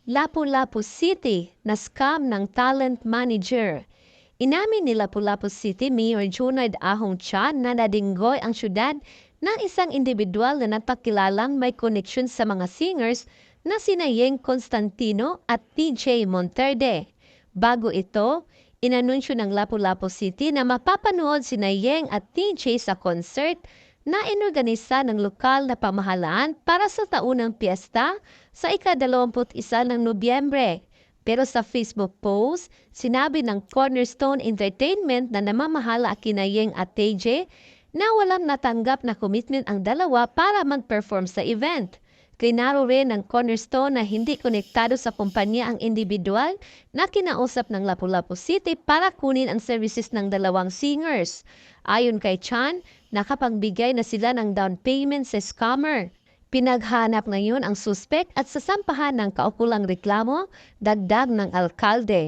Lapu-Lapu City na scam ng talent manager. Inamin ni Lapu-Lapu City Mayor Junard Ahong Chan na nadinggoy ang syudad ng isang individual na nagpakilalang may koneksyon sa mga singers na sina Yeng Constantino at TJ Monterde. Bago ito, inanunsyo ng Lapu-Lapu City na mapapanood sina Yeng at TJ sa concert na inorganisa ng lokal na pamahalaan para sa taunang piyesta sa ika-21 ng Nobyembre. Pero sa Facebook post, sinabi ng Cornerstone Entertainment na namamahala kina Yeng at TJ na walang natanggap na commitment ang dalawa para mag-perform sa event. Klinaro rin ng Cornerstone na hindi konektado sa kumpanya ang individual na kinausap ng Lapu-Lapu City para kunin ang services ng dalawang singers. Ayon kay Chan, nakapagbigay na sila ng down payment sa scammer. Pinaghanap ngayon ang suspect at sasampahan ng kaukulang reklamo, dagdag ng alkalde.